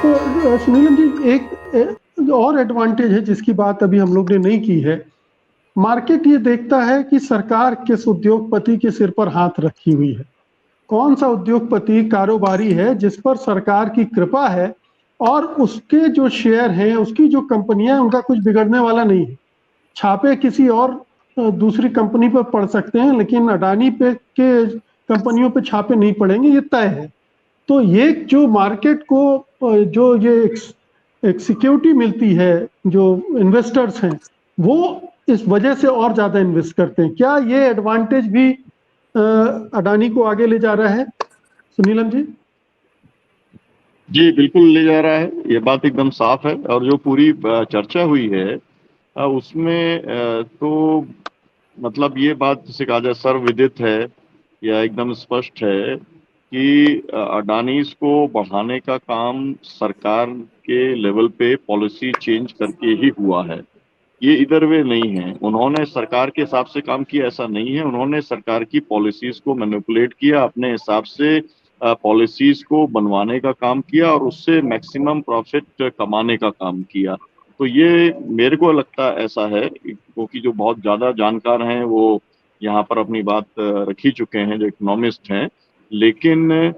तो सुनील जी, एक और एडवांटेज है जिसकी बात अभी हम लोग ने नहीं की है। मार्केट ये देखता है कि सरकार किस उद्योगपति के सिर पर हाथ रखी हुई है, कौन सा उद्योगपति कारोबारी है जिस पर सरकार की कृपा है और उसके जो शेयर हैं, उसकी जो कंपनियां, उनका कुछ बिगड़ने वाला नहीं है। छापे किसी और दूसरी कंपनी पर पड़ सकते हैं, लेकिन अडानी पे के कंपनियों पे छापे नहीं पड़ेंगे, ये तय है। तो ये जो मार्केट को जो ये एक सिक्योरिटी मिलती है, जो इन्वेस्टर्स हैं वो इस वजह से और ज्यादा इन्वेस्ट करते हैं। क्या ये एडवांटेज भी अडानी को आगे ले जा रहा है सुनीलम जी? जी बिल्कुल ले जा रहा है, ये बात एकदम साफ है। और जो पूरी चर्चा हुई है उसमें तो मतलब ये बात जिसे कहा जाए सर्वविदित है या एकदम स्पष्ट है कि अडानीज को बढ़ाने का काम सरकार के लेवल पे पॉलिसी चेंज करके ही हुआ है। ये इधर वे नहीं है, उन्होंने सरकार के हिसाब से काम किया ऐसा नहीं है। उन्होंने सरकार की पॉलिसीज को मैनिपुलेट किया, अपने हिसाब से पॉलिसीज को बनवाने का काम किया और उससे मैक्सिमम प्रॉफिट कमाने का काम किया। तो ये मेरे को लगता ऐसा है, क्योंकि जो बहुत ज्यादा जानकार हैं वो यहाँ पर अपनी बात रख ही चुके हैं, जो इकोनॉमिस्ट हैं। लेकिन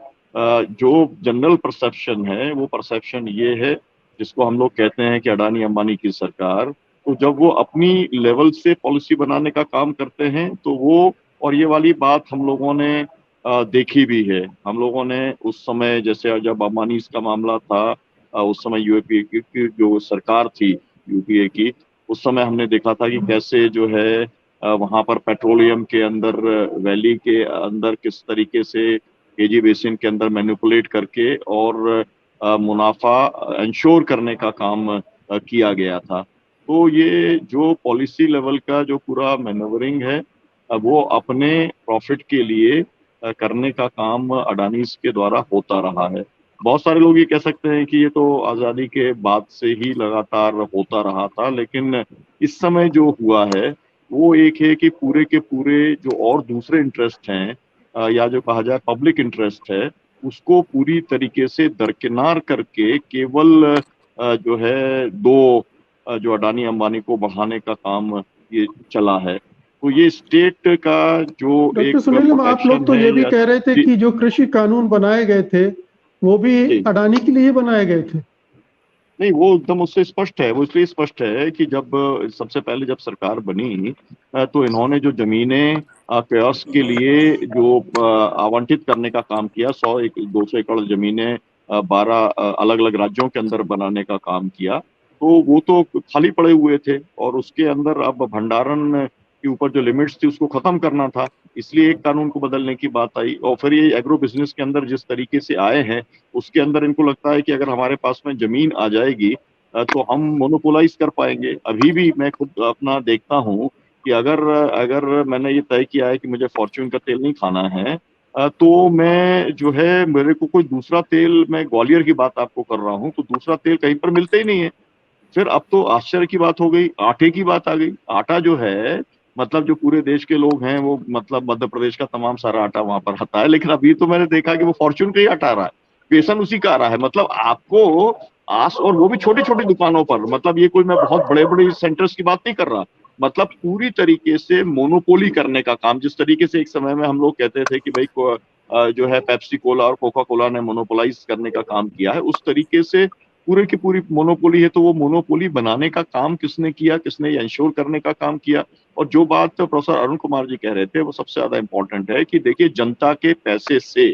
जो जनरल परसेप्शन है वो परसेप्शन ये है, जिसको हम लोग कहते हैं कि अडानी अंबानी की सरकार, तो जब वो अपनी लेवल से पॉलिसी बनाने का काम करते हैं तो वो, और ये वाली बात हम लोगों ने देखी भी है। हम लोगों ने उस समय, जैसे जब अंबानी का मामला था, उस समय यूएपीए की जो सरकार थी, यूपीए की, उस समय हमने देखा था कि कैसे जो है वहां पर पेट्रोलियम के अंदर, वैली के अंदर किस तरीके से केजी बेसिन के अंदर मैनिपुलेट करके और मुनाफा इंश्योर करने का काम किया गया था। तो ये जो पॉलिसी लेवल का जो पूरा मैनेवरिंग है वो अपने प्रॉफिट के लिए करने का काम अडानीज के द्वारा होता रहा है। बहुत सारे लोग ये कह सकते हैं कि ये तो आज़ादी के बाद से ही लगातार होता रहा था, लेकिन इस समय जो हुआ है वो एक है कि पूरे के पूरे जो और दूसरे इंटरेस्ट हैं या जो कहा जाए पब्लिक इंटरेस्ट है, उसको पूरी तरीके से दरकिनार करके केवल जो है दो जो अडानी अंबानी को बढ़ाने का काम ये चला है। तो ये स्टेट का जो डॉक्टर एक सुनीलम, आप लोग प्रोटेक्शन तो है ये भी या कह रहे थे जी, कि जो कृषि कानून बनाए गए थे वो भी जी, अडानी के लिए बनाए गए थे। नहीं वो एकदम उससे स्पष्ट है। वो इसलिए स्पष्ट है कि जब सबसे पहले जब सरकार बनी तो इन्होंने जो जमीनें कयास के लिए जो आवंटित करने का काम किया, 100 200 एकड़ जमीनें 12 अलग अलग राज्यों के अंदर बनाने का काम किया, तो वो तो खाली पड़े हुए थे और उसके अंदर अब भंडारण के ऊपर जो लिमिट्स थी उसको खत्म करना था। इसलिए एक कानून को बदलने की बात आई। और फिर ये एग्रो बिजनेस के अंदर जिस तरीके से आए हैं, उसके अंदर इनको लगता है कि अगर हमारे पास में जमीन आ जाएगी तो हम मोनोपोलाइज कर पाएंगे। अभी भी मैं खुद अपना देखता हूँ कि अगर अगर मैंने ये तय किया है कि मुझे फॉर्च्यून का तेल नहीं खाना है, तो मैं जो है मेरे को कोई दूसरा तेल, मैं ग्वालियर की बात आपको कर रहा हूँ, तो दूसरा तेल कहीं पर मिलता ही नहीं है। फिर अब तो आश्चर्य की बात हो गई, आटे की बात आ गई। आटा जो है, मतलब जो पूरे देश के लोग हैं वो, मतलब मध्य प्रदेश का तमाम सारा आटा वहां पर आता है, लेकिन अभी तो मैंने देखा कि वो फॉर्च्यून का ही आटा आ रहा है, बेसन उसी का आ रहा है। मतलब आपको आस, और वो भी छोटी छोटी दुकानों पर, मतलब ये कोई मैं बहुत बड़े बड़े सेंटर्स की बात नहीं कर रहा, मतलब पूरी तरीके से मोनोपोली करने का काम। जिस तरीके से एक समय में हम लोग कहते थे कि भाई जो है पेप्सी कोला और कोका कोला ने मोनोपोलाइज करने का काम किया है, उस तरीके से पूरे की पूरी मोनोपोली है। तो वो मोनोपोली बनाने का काम किसने किया, किसने ये इंश्योर करने का काम किया? और जो बात प्रोफेसर अरुण कुमार जी कह रहे थे वो सबसे ज्यादा इंपॉर्टेंट है कि देखिए, जनता के पैसे से,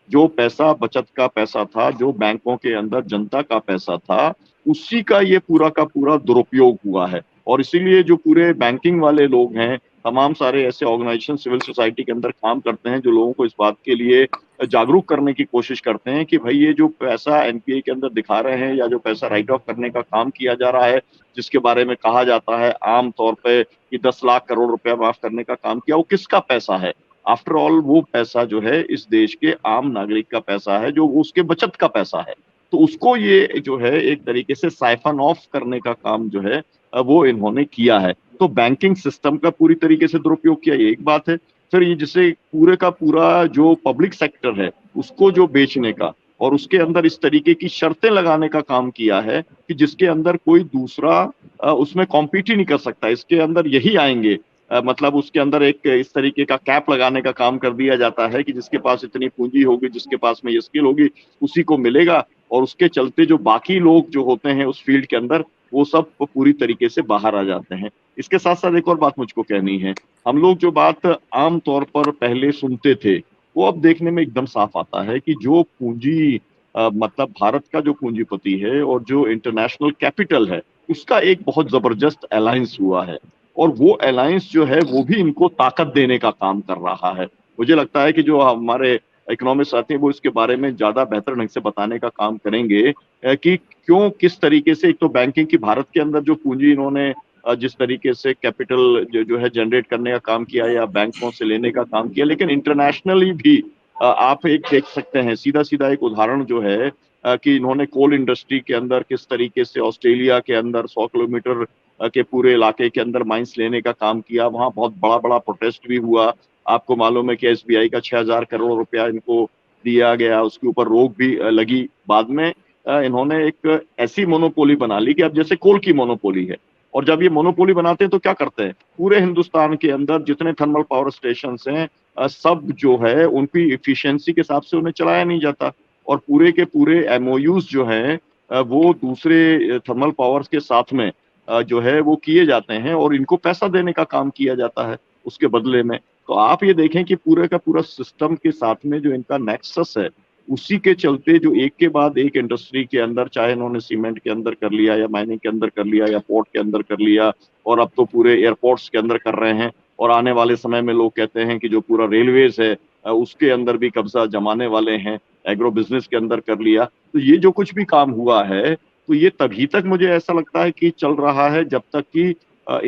जो पैसा बचत का पैसा था, जो बैंकों के अंदर जनता का पैसा था, उसी का ये पूरा का पूरा दुरुपयोग हुआ है। और इसीलिए जो पूरे बैंकिंग वाले लोग हैं, तमाम सारे ऐसे ऑर्गेनाइजेशन सिविल सोसाइटी के अंदर काम करते हैं जो लोगों को इस बात के लिए जागरूक करने की कोशिश करते हैं कि भाई ये जो पैसा एनपीए के अंदर दिखा रहे हैं या जो पैसा राइट ऑफ करने का काम किया जा रहा है, जिसके बारे में कहा जाता है आम तौर पे कि 10 लाख करोड़ रुपया माफ करने का काम किया, वो किसका पैसा है? आफ्टर ऑल वो पैसा जो है इस देश के आम नागरिक का पैसा है, जो उसके बचत का पैसा है। तो उसको ये जो है एक तरीके से साइफन ऑफ करने का काम जो है वो इन्होंने किया है। तो बैंकिंग सिस्टम का पूरी तरीके से दुरुपयोग किया, ये एक बात है। फिर ये जिसे पूरे का पूरा जो पब्लिक सेक्टर है उसको जो बेचने का, और उसके अंदर इस तरीके की शर्तें लगाने का काम किया है कि जिसके अंदर कोई दूसरा उसमें कॉम्पीट ही नहीं कर सकता। इसके अंदर यही आएंगे, मतलब उसके अंदर एक इस तरीके का कैप लगाने का काम कर दिया जाता है कि जिसके पास इतनी पूंजी होगी, जिसके पास में ये स्किल होगी, उसी को मिलेगा। और उसके चलते जो बाकी लोग जो होते हैं उस फील्ड के अंदर, वो सब पूरी तरीके से बाहर आ जाते हैं। इसके साथ साथ एक और बात मुझको कहनी है। हम लोग जो बात आम तौर पर पहले सुनते थे, वो अब देखने में एकदम साफ आता है कि जो पूंजी मतलब भारत का जो पूंजीपति है और जो इंटरनेशनल कैपिटल है, उसका एक बहुत जबरदस्त अलायंस हुआ है। और वो अलायंस जो है वो भी इनको ताकत देने का काम कर रहा है। मुझे लगता है कि जो हमारे इकोनॉमिस्ट आते हैं वो इसके बारे में ज्यादा बेहतर ढंग से बताने का काम करेंगे कि क्यों, किस तरीके से। एक तो बैंकिंग की भारत के अंदर जो पूंजी इन्होंने जिस तरीके से कैपिटल जो है जनरेट करने का काम किया या बैंकों से लेने का काम किया, लेकिन इंटरनेशनली भी आप एक देख सकते हैं सीधा सीधा एक उदाहरण जो है कि इन्होंने कोल इंडस्ट्री के अंदर किस तरीके से ऑस्ट्रेलिया के अंदर 100 किलोमीटर के पूरे इलाके के अंदर माइंस लेने का काम किया। वहां बहुत बड़ा बड़ा प्रोटेस्ट भी हुआ। आपको मालूम है कि एसबीआई का 6,000 करोड़ रुपया इनको दिया गया, उसके ऊपर रोक भी लगी। बाद में इन्होंने एक ऐसी मोनोपोली बना ली कि अब जैसे कोल की मोनोपोली है। और जब ये मोनोपोली बनाते हैं तो क्या करते हैं, पूरे हिंदुस्तान के अंदर जितने थर्मल पावर स्टेशन हैं सब जो है उनकी इफिशियंसी के हिसाब से उन्हें चलाया नहीं जाता। और पूरे के पूरे एमओयूज जो हैं वो दूसरे थर्मल पावर्स के साथ में जो है वो किए जाते हैं और इनको पैसा देने का काम किया जाता है उसके बदले में। तो आप ये देखें कि पूरे का पूरा सिस्टम के साथ में जो इनका नेक्सस है, उसी के चलते जो एक के बाद एक इंडस्ट्री के अंदर, चाहे इन्होंने सीमेंट के अंदर कर लिया या माइनिंग के अंदर कर लिया या पोर्ट के अंदर कर लिया, और अब तो पूरे एयरपोर्ट्स के अंदर कर रहे हैं। और आने वाले समय में लोग कहते हैं कि जो पूरा रेलवेज है उसके अंदर भी कब्जा जमाने वाले हैं, एग्रो बिजनेस के अंदर कर लिया। तो ये जो कुछ भी काम हुआ है, तो ये तभी तक मुझे ऐसा लगता है कि चल रहा है जब तक कि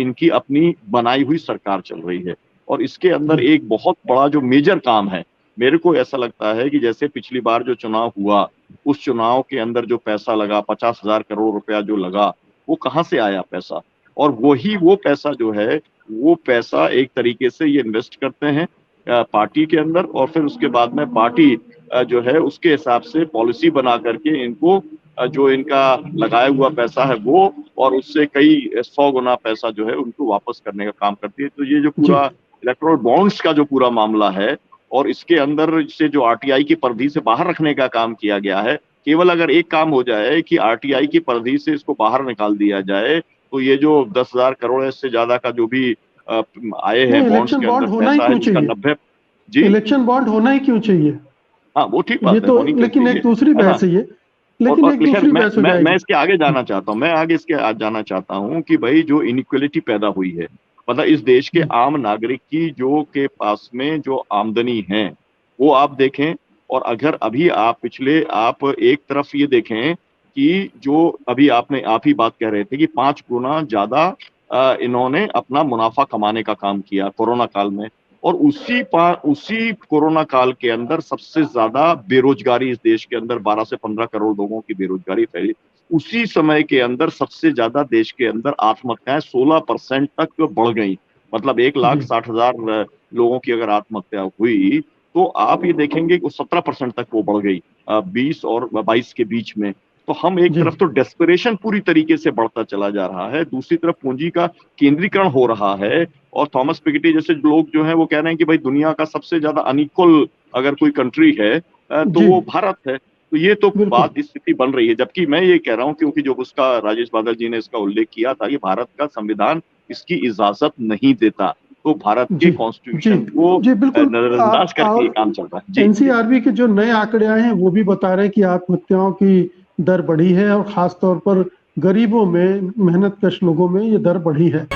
इनकी अपनी बनाई हुई सरकार चल रही है। और इसके अंदर एक बहुत बड़ा जो मेजर काम है, मेरे को ऐसा लगता है कि जैसे पिछली बार जो चुनाव हुआ, उस चुनाव के अंदर जो पैसा लगा 50,000 करोड़ रुपया जो लगा, वो कहाँ से आया पैसा। और वही वो पैसा जो है, वो पैसा एक तरीके से ये इन्वेस्ट करते हैं पार्टी के अंदर, और फिर उसके बाद में पार्टी जो है उसके हिसाब से पॉलिसी बना करके इनको जो इनका लगाया हुआ पैसा है वो, और उससे कई 100 गुना पैसा जो है उनको वापस करने का काम करती है। तो ये जो पूरा इलेक्टोरल बॉन्ड्स का जो पूरा मामला है, और इसके अंदर से जो आरटीआई की परिधि से बाहर रखने का काम किया गया है, केवल अगर एक काम हो जाए कि आरटीआई की परिधि से इसको बाहर निकाल दिया जाए, तो ये जो 10,000 करोड़ से ज्यादा का जो भी आए हैं बॉन्ड्स के अंदर पैसा है, जिसका 90 जी इलेक्शन बॉन्ड होना ही क्यों चाहिए। हाँ वो ठीक बात ये है, तो होनी लेकिन एक दूसरी बहस है ये, लेकिन एक दूसरी बहस हो जाएगी। मैं इसके आगे जाना चाहता हूँ, मैं आगे इसके जाना चाहता हूँ कि भाई जो इनइक्वलिटी पैदा हुई है, मतलब इस देश के आम नागरिक की जो के पास में जो आमदनी है वो आप देखें, और अगर अभी आप आप एक तरफ ये देखें कि जो अभी आप ही बात कह रहे थे कि 5 गुना ज्यादा इन्होंने अपना मुनाफा कमाने का काम किया कोरोना काल में, और उसी कोरोना काल के अंदर सबसे ज्यादा बेरोजगारी इस देश के अंदर 12 से 15 करोड़ लोगों की बेरोजगारी फैली। उसी समय के अंदर सबसे ज्यादा देश के अंदर आत्महत्याएं 16% तक बढ़ गई। मतलब 1,60,000 लोगों की अगर आत्महत्या हुई, तो आप ये देखेंगे कि 17% तक वो बढ़ गई 20 और 22 के बीच में। तो हम एक तरफ तो डेस्परेशन पूरी तरीके से बढ़ता चला जा रहा है, दूसरी तरफ पूंजी का केंद्रीकरण हो रहा है। और थॉमस पिकेटी जैसे लोग जो हैं वो कह रहे हैं कि भाई दुनिया का सबसे ज्यादा अनइक्वल अगर कोई कंट्री है तो वो भारत है। तो ये तो बात स्थिति बन रही है, जबकि मैं ये कह रहा हूँ, क्योंकि जो उसका राजेश बादल जी ने इसका उल्लेख किया था कि भारत का संविधान इसकी इजाजत नहीं देता, तो भारत के कॉन्स्टिट्यूशन को नजरअंदाज करके काम चल रहा है। एनसीआरबी के जो नए आंकड़े आए हैं वो भी बता रहे हैं कि आत्महत्याओं की दर बढ़ी है, और खासतौर पर गरीबों में, मेहनतकश लोगों में ये दर बढ़ी है।